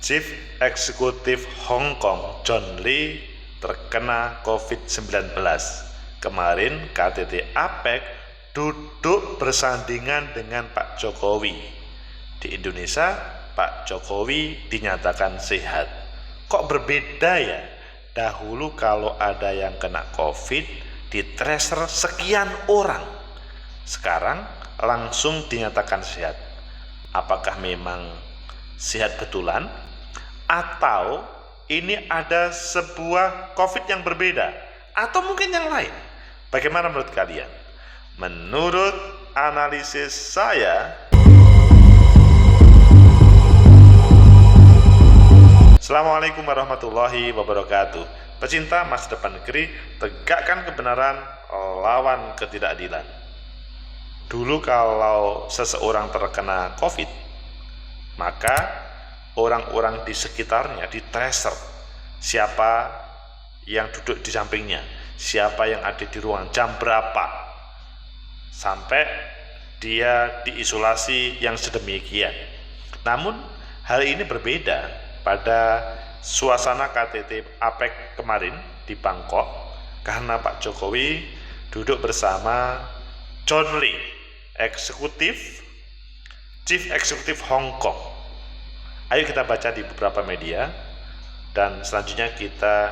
Chief Eksekutif Hong Kong John Lee terkena COVID-19. Kemarin KTT APEC duduk bersandingan dengan Pak Jokowi. Di Indonesia, Pak Jokowi dinyatakan sehat. Kok berbeda ya? Dahulu kalau ada yang kena COVID, di-tracer sekian orang. Sekarang langsung dinyatakan sehat. Apakah memang sehat betulan? Atau ini ada sebuah COVID yang berbeda? Atau mungkin yang lain? Bagaimana menurut kalian? Menurut analisis saya, Assalamualaikum warahmatullahi wabarakatuh. Pecinta masa depan negeri, tegakkan kebenaran, lawan ketidakadilan. Dulu kalau seseorang terkena COVID, maka orang-orang di sekitarnya di-tracer siapa yang duduk di sampingnya, siapa yang ada di ruang, jam berapa, sampai dia diisolasi yang sedemikian. Namun hal ini berbeda pada suasana KTT APEC kemarin di Bangkok, karena Pak Jokowi duduk bersama John Lee, Chief Eksekutif Hong Kong. Ayo kita baca di beberapa media, dan selanjutnya kita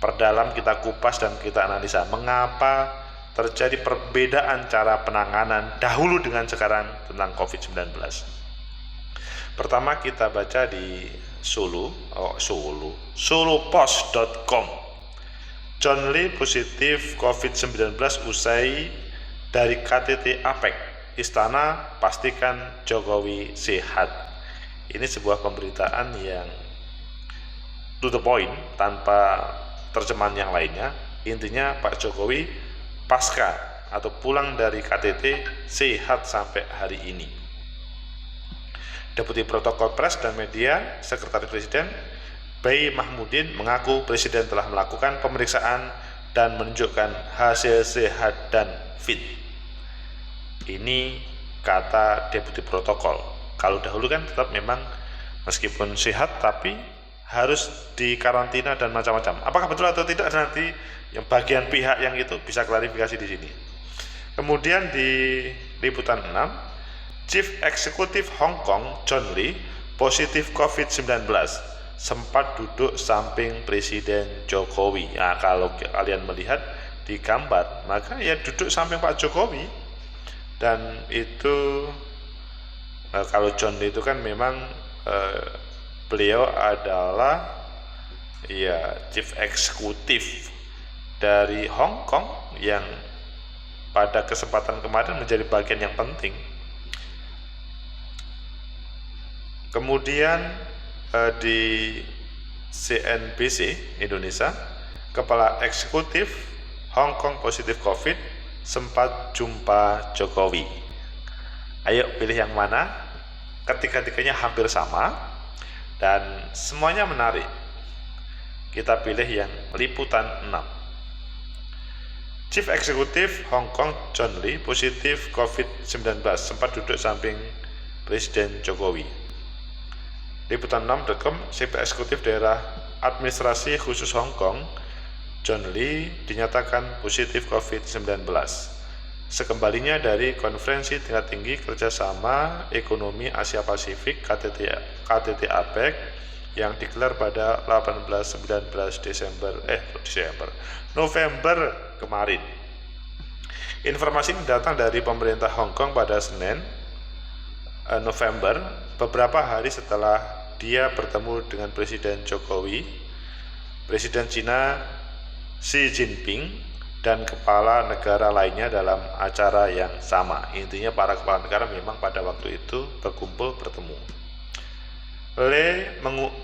perdalam, kita kupas, dan kita analisa mengapa terjadi perbedaan cara penanganan dahulu dengan sekarang tentang COVID-19. Pertama kita baca di solopost.com. John Lee positif COVID-19 usai dari KTT APEC. Istana pastikan Jokowi sehat. Ini sebuah pemberitaan yang to the point, tanpa terjemahan yang lainnya. Intinya Pak Jokowi pasca atau pulang dari KTT sehat sampai hari ini. Deputi Protokol Pres dan Media, Sekretaris Presiden Bayi Mahmudin mengaku Presiden telah melakukan pemeriksaan dan menunjukkan hasil sehat dan fit. Ini kata Deputi Protokol. Kalau dahulu kan tetap memang meskipun sehat tapi harus dikarantina dan macam-macam. Apakah betul atau tidak nanti yang bagian pihak yang itu bisa klarifikasi di sini. Kemudian di liputan 6, Chief Eksekutif Hong Kong John Lee positif COVID-19, sempat duduk samping Presiden Jokowi. Nah, kalau kalian melihat di gambar, maka ya duduk samping Pak Jokowi. Dan itu kalau John Lee itu kan memang beliau adalah ya Chief Eksekutif dari Hong Kong yang pada kesempatan kemarin menjadi bagian yang penting. Kemudian di CNBC Indonesia, Kepala Eksekutif Hong Kong positif COVID sempat jumpa Jokowi. Ayo pilih yang mana? Ketiga-tiganya hampir sama dan semuanya menarik. Kita pilih yang liputan 6. Chief Eksekutif Hong Kong John Lee positif COVID-19, sempat duduk samping Presiden Jokowi. Liputan 6.com, Chief Eksekutif Daerah Administrasi Khusus Hong Kong John Lee dinyatakan positif COVID-19 sekembalinya dari konferensi tingkat tinggi kerjasama ekonomi Asia Pasifik KTT APEC yang digelar pada 18-19 November kemarin. Informasi ini datang dari pemerintah Hong Kong pada Senin November, beberapa hari setelah dia bertemu dengan Presiden Jokowi, Presiden China Xi Jinping, dan kepala negara lainnya dalam acara yang sama. Intinya para kepala negara memang pada waktu itu berkumpul bertemu. Lee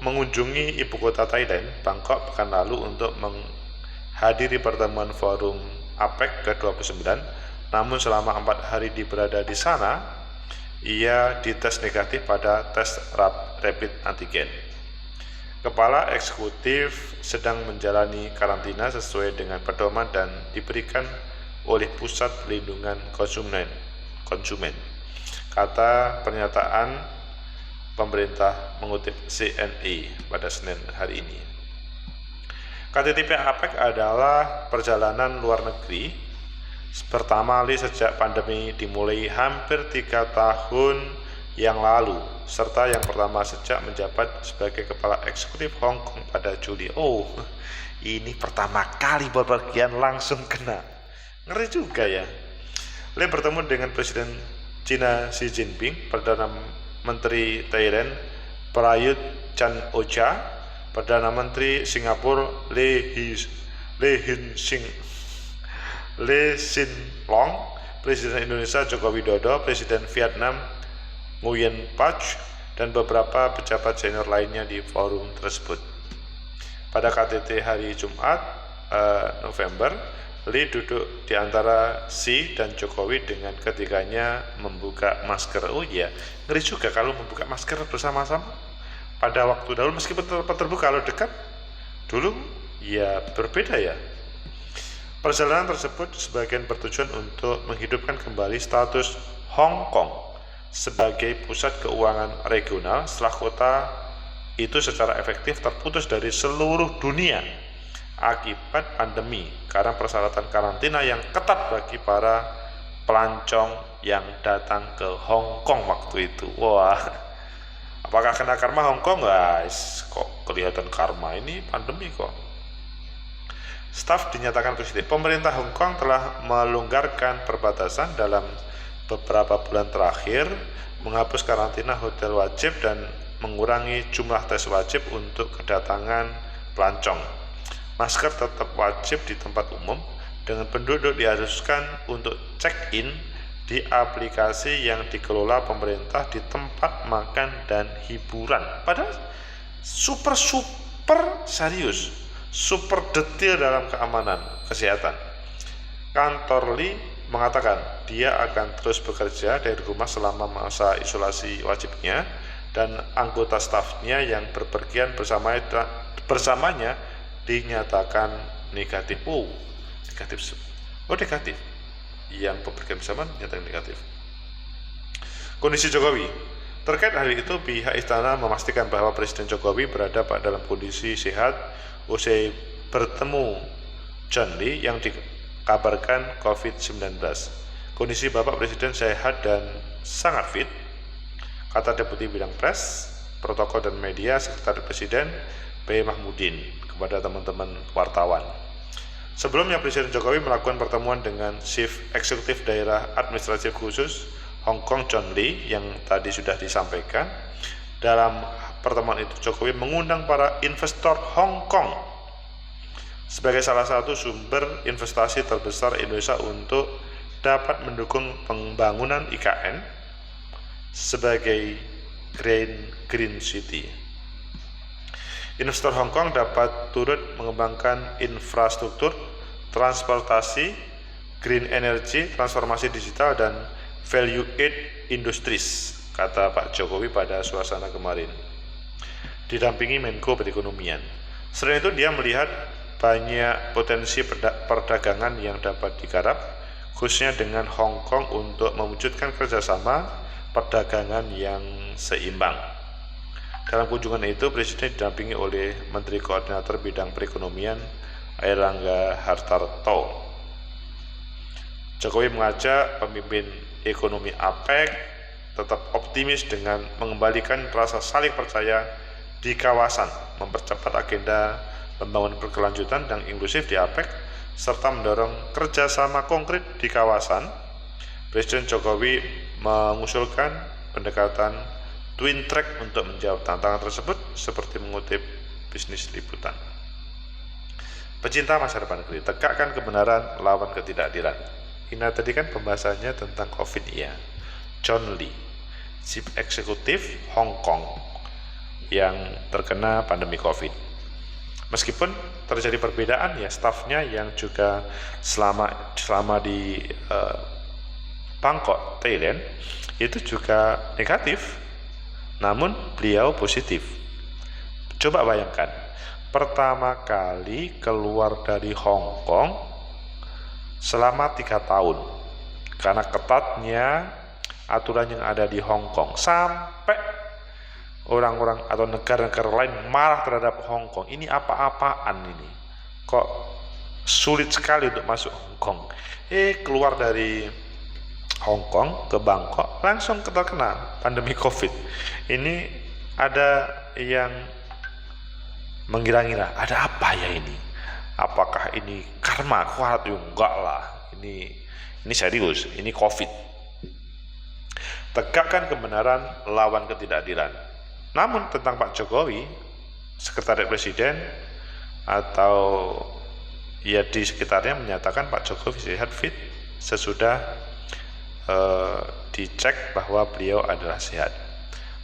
mengunjungi ibu kota Thailand, Bangkok, pekan lalu untuk menghadiri pertemuan forum APEC ke-29. Namun selama 4 hari berada di sana, ia dites negatif pada tes rapid antigen. Kepala eksekutif sedang menjalani karantina sesuai dengan pedoman dan diberikan oleh Pusat Pelindungan Konsumen. Kata pernyataan pemerintah mengutip CNA pada Senin hari ini. KTT APEC adalah perjalanan luar negeri pertama kali sejak pandemi dimulai hampir 3 tahun yang lalu, serta yang pertama sejak menjabat sebagai kepala eksekutif Hong Kong pada Juli. Oh, ini pertama kali bepergian langsung kena. Ngeri juga ya. Lee bertemu dengan Presiden China Xi Jinping, Perdana Menteri Thailand Prayut Chan-o-cha, Perdana Menteri Singapura Lee Hsien Loong, Presiden Indonesia Joko Widodo, Presiden Vietnam Nguyen Phuc, dan beberapa pejabat senior lainnya di forum tersebut. Pada KTT hari Jumat November, Lee duduk di antara Xi dan Jokowi dengan ketiganya membuka masker. Oh iya, ngeri juga kalau membuka masker bersama-sama. Pada waktu dahulu meskipun terbuka, kalau dekat dulu ya berbeda ya. Perjalanan tersebut sebagian bertujuan untuk menghidupkan kembali status Hong Kong sebagai pusat keuangan regional setelah kota itu secara efektif terputus dari seluruh dunia akibat pandemi karena persyaratan karantina yang ketat bagi para pelancong yang datang ke Hong Kong waktu itu. Wah, apakah kena karma Hong Kong? Guys, kok kelihatan karma, ini pandemi kok. Staf dinyatakan positif. Pemerintah Hong Kong telah melonggarkan perbatasan dalam beberapa bulan terakhir, menghapus karantina hotel wajib dan mengurangi jumlah tes wajib untuk kedatangan pelancong. Masker tetap wajib di tempat umum, dengan penduduk diharuskan untuk check-in di aplikasi yang dikelola pemerintah di tempat makan dan hiburan. Padahal super serius, super detail dalam keamanan kesehatan. Kantor Lee mengatakan dia akan terus bekerja dari rumah selama masa isolasi wajibnya, dan anggota stafnya yang berpergian bersamanya dinyatakan negatif. Negatif. Yang bepergian bersama dinyatakan negatif. Kondisi Jokowi. Terkait hal itu, pihak istana memastikan bahwa Presiden Jokowi berada dalam kondisi sehat usai bertemu John Lee yang dikabarkan COVID-19. Kondisi Bapak Presiden sehat dan sangat fit, kata Deputi Bidang Pres, Protokol dan Media Sekretaris Presiden B. Mahmudin kepada teman-teman wartawan. Sebelumnya Presiden Jokowi melakukan pertemuan dengan Chief Eksekutif Daerah Administratif Khusus Hong Kong John Lee yang tadi sudah disampaikan. Dalam pertemuan itu Jokowi mengundang para investor Hong Kong sebagai salah satu sumber investasi terbesar Indonesia untuk dapat mendukung pembangunan IKN sebagai Green City. Investor Hong Kong dapat turut mengembangkan infrastruktur, transportasi, green energy, transformasi digital, dan value add industries, kata Pak Jokowi pada suasana kemarin, didampingi Menko Perekonomian. Selain itu, dia melihat banyak potensi perdagangan yang dapat digarap, khususnya dengan Hong Kong untuk mewujudkan kerjasama perdagangan yang seimbang. Dalam kunjungan itu, Presiden didampingi oleh Menteri Koordinator Bidang Perekonomian Airlangga Hartarto. Jokowi mengajak pemimpin ekonomi APEC tetap optimis dengan mengembalikan rasa saling percaya di kawasan, mempercepat agenda pembangunan berkelanjutan dan inklusif di APEC, serta mendorong kerjasama konkret di kawasan. Presiden Jokowi mengusulkan pendekatan twin track untuk menjawab tantangan tersebut, seperti mengutip Bisnis Liputan. Pecinta masa depan negeri, tegakkan kebenaran, lawan ketidakadilan. Ini tadi kan pembahasannya tentang COVID ya. John Lee, Chief Eksekutif Hong Kong yang terkena pandemi COVID. Meskipun terjadi perbedaan ya, stafnya yang juga selama di Bangkok, Thailand itu juga negatif, namun beliau positif. Coba bayangkan, pertama kali keluar dari Hong Kong selama 3 tahun karena ketatnya aturan yang ada di Hong Kong, sampai orang-orang atau negara-negara lain marah terhadap Hong Kong. Ini apa-apaan ini? Kok sulit sekali untuk masuk Hong Kong? Keluar dari Hong Kong ke Bangkok langsung terkena pandemi COVID. Ini ada yang mengira-ngira, ada apa ya ini? Apakah ini karma? Kuat? Enggak lah. Ini serius. Ini COVID. Tegakkan kebenaran, lawan ketidakadilan. Namun tentang Pak Jokowi, Sekretariat Presiden atau ya di sekitarnya menyatakan Pak Jokowi sehat fit sesudah dicek bahwa beliau adalah sehat.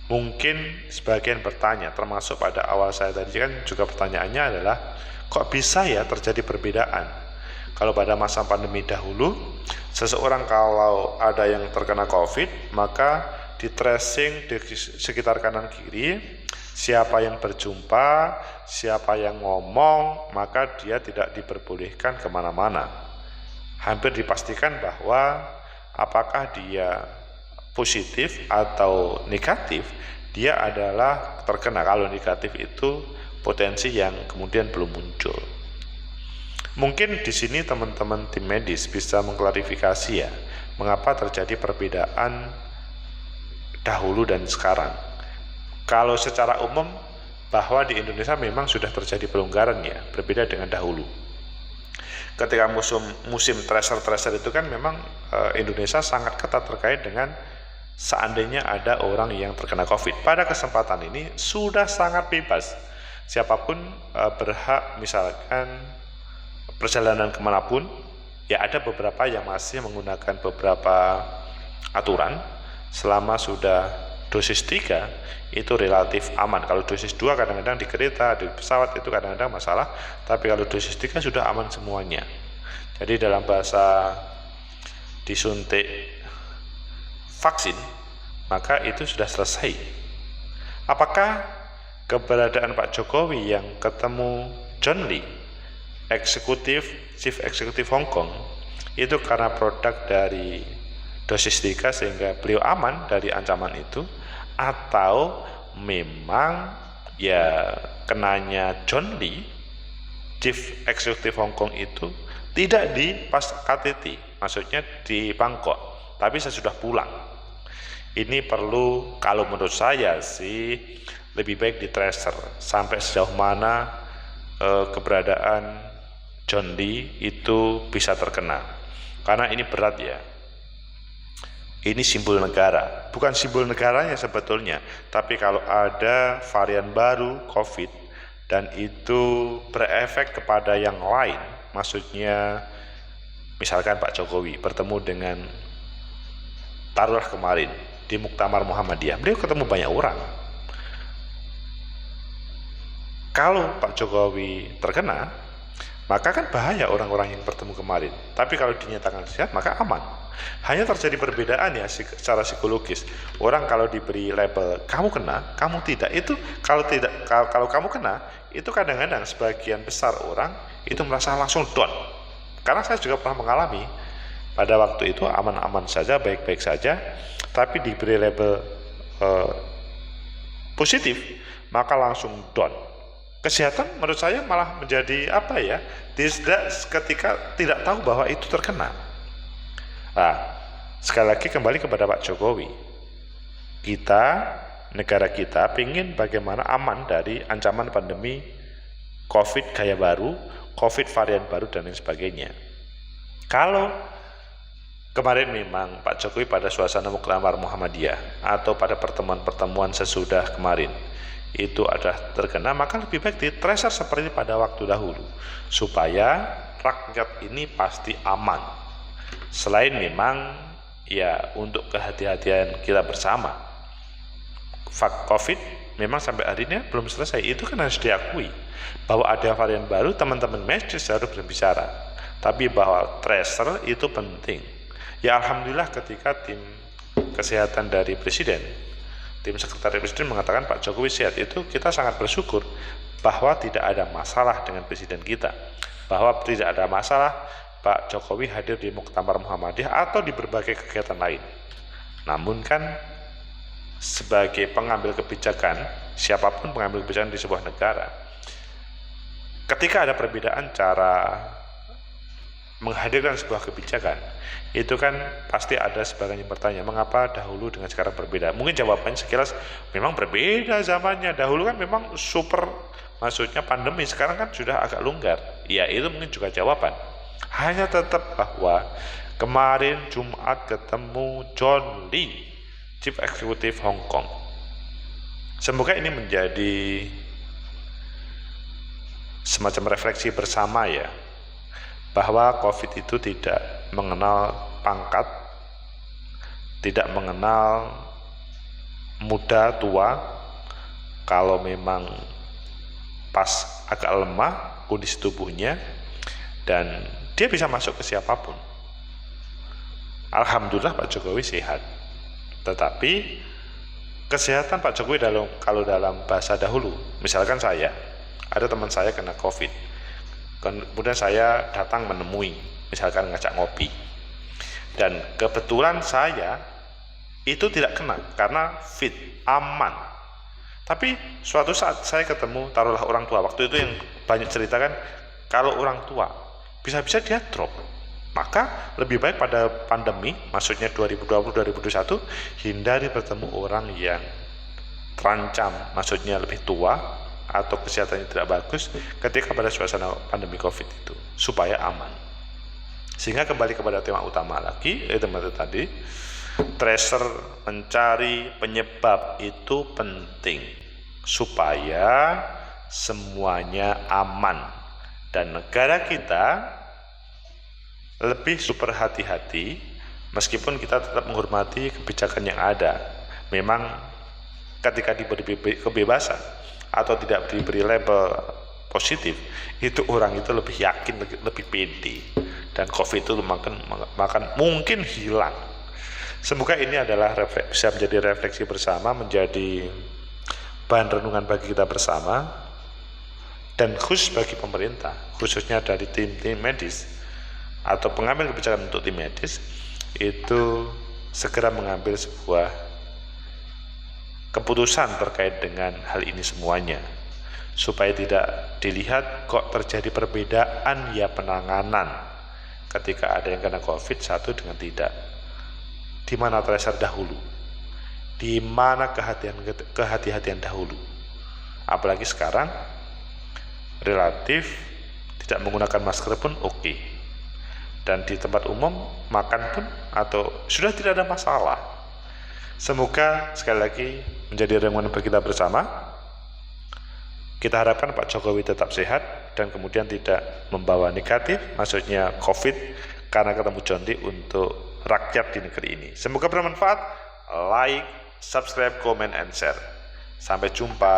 Mungkin sebagian bertanya, termasuk pada awal saya tadi kan juga pertanyaannya adalah kok bisa ya terjadi perbedaan? Kalau pada masa pandemi dahulu, seseorang kalau ada yang terkena COVID, maka di tracing di sekitar kanan kiri, siapa yang berjumpa, siapa yang ngomong, maka dia tidak diperbolehkan kemana-mana. Hampir dipastikan bahwa apakah dia positif atau negatif, dia adalah terkena. Kalau negatif itu potensi yang kemudian belum muncul. Mungkin di sini teman-teman tim medis bisa mengklarifikasi ya, mengapa terjadi perbedaan dahulu dan sekarang. Kalau secara umum bahwa di Indonesia memang sudah terjadi pelonggaran ya, berbeda dengan dahulu. Ketika musim tracer itu kan memang Indonesia sangat ketat terkait dengan seandainya ada orang yang terkena COVID. Pada kesempatan ini sudah sangat bebas. Siapapun berhak misalkan perjalanan kemanapun, ya ada beberapa yang masih menggunakan beberapa aturan. Selama sudah dosis 3 itu relatif aman. Kalau dosis 2 kadang-kadang di kereta, di pesawat itu kadang-kadang masalah, tapi kalau dosis 3 sudah aman semuanya. Jadi dalam bahasa disuntik vaksin, maka itu sudah selesai. Apakah keberadaan Pak Jokowi yang ketemu John Lee, Chief Executive Hong Kong, itu karena produk dari dosis 3 sehingga beliau aman dari ancaman itu, atau memang ya kenanya John Lee, Chief Executive Hong Kong itu tidak di pas KTT, maksudnya di Bangkok, tapi saya sudah pulang. Ini perlu, kalau menurut saya sih lebih baik di tracer sampai sejauh mana keberadaan John Lee itu bisa terkena, karena ini berat ya. Ini simbol negara, bukan simbol negaranya sebetulnya, tapi kalau ada varian baru COVID dan itu berefek kepada yang lain, maksudnya misalkan Pak Jokowi bertemu dengan, taruhlah kemarin di Muktamar Muhammadiyah, beliau ketemu banyak orang. Kalau Pak Jokowi terkena, maka kan bahaya orang-orang yang bertemu kemarin. Tapi kalau dinyatakan sehat, maka aman. Hanya terjadi perbedaan ya secara psikologis. Orang kalau diberi label kamu kena, kamu tidak, itu kalau kamu kena, itu kadang-kadang sebagian besar orang itu merasa langsung down. Karena saya juga pernah mengalami pada waktu itu aman-aman saja, baik-baik saja, tapi diberi label positif, maka langsung down. Kesehatan menurut saya malah menjadi apa ya, tidak ketika tidak tahu bahwa itu terkena. Nah, sekali lagi kembali kepada Pak Jokowi, negara kita ingin bagaimana aman dari ancaman pandemi COVID gaya baru, COVID varian baru dan lain sebagainya. Kalau kemarin memang Pak Jokowi pada suasana Muktamar Muhammadiyah atau pada pertemuan-pertemuan sesudah kemarin itu adalah terkena, maka lebih baik di tracer seperti pada waktu dahulu supaya rakyat ini pasti aman. Selain memang ya untuk kehati-hatian kita bersama, COVID memang sampai hari ini belum selesai. Itu kan harus diakui bahwa ada varian baru, teman-teman medis harus berbicara, tapi bahwa tracer itu penting. Ya alhamdulillah ketika tim kesehatan dari Presiden, tim Sekretariat Presiden mengatakan Pak Jokowi sehat, itu kita sangat bersyukur bahwa tidak ada masalah dengan Presiden kita, bahwa tidak ada masalah Pak Jokowi hadir di Muktamar Muhammadiyah atau di berbagai kegiatan lain. Namun kan sebagai pengambil kebijakan, siapapun pengambil kebijakan di sebuah negara, ketika ada perbedaan cara menghadirkan sebuah kebijakan, itu kan pasti ada sebagian yang bertanya, mengapa dahulu dengan sekarang berbeda? Mungkin jawabannya sekilas, memang berbeda zamannya. Dahulu kan memang super, maksudnya pandemi, sekarang kan sudah agak longgar. Ya, itu mungkin juga jawaban. Hanya tetap bahwa kemarin Jumat ketemu John Lee, Chief Executive Hong Kong. Semoga ini menjadi semacam refleksi bersama ya, bahwa COVID itu tidak mengenal pangkat, tidak mengenal muda, tua. Kalau memang pas agak lemah kondisi tubuhnya, dan dia bisa masuk ke siapapun. Alhamdulillah Pak Jokowi sehat. Tetapi kesehatan Pak Jokowi kalau dalam bahasa dahulu, misalkan ada teman saya kena COVID, kemudian saya datang menemui, misalkan ngajak ngopi, dan kebetulan saya itu tidak kena karena fit, aman. Tapi suatu saat saya ketemu, taruhlah orang tua, waktu itu yang banyak cerita kan, kalau orang tua bisa-bisa dia drop. Maka lebih baik pada pandemi, maksudnya 2020-2021, hindari bertemu orang yang terancam, maksudnya lebih tua atau kesehatannya tidak bagus ketika pada suasana pandemi COVID itu, supaya aman. Sehingga kembali kepada tema utama lagi, tema itu tadi, tracer, mencari penyebab itu penting supaya semuanya aman, dan negara kita lebih super hati-hati, meskipun kita tetap menghormati kebijakan yang ada. Memang ketika diberi kebebasan atau tidak diberi label positif, itu orang itu lebih yakin, lebih pede, dan COVID itu makan mungkin hilang. Semoga ini adalah bisa menjadi refleksi bersama, menjadi bahan renungan bagi kita bersama, dan khusus bagi pemerintah, khususnya dari tim medis atau pengambil kebijakan untuk tim medis, itu segera mengambil sebuah keputusan terkait dengan hal ini semuanya, supaya tidak dilihat kok terjadi perbedaan ya penanganan ketika ada yang kena COVID satu dengan tidak. Di mana tracer dahulu, di mana kehati-hatian dahulu. Apalagi sekarang relatif tidak menggunakan masker pun oke. Dan di tempat umum makan pun atau sudah tidak ada masalah. Semoga sekali lagi menjadi renungan bagi kita bersama. Kita harapkan Pak Jokowi tetap sehat dan kemudian tidak membawa negatif, maksudnya COVID, karena ketemu John Lee untuk rakyat di negeri ini. Semoga bermanfaat. Like, subscribe, comment, and share. Sampai jumpa.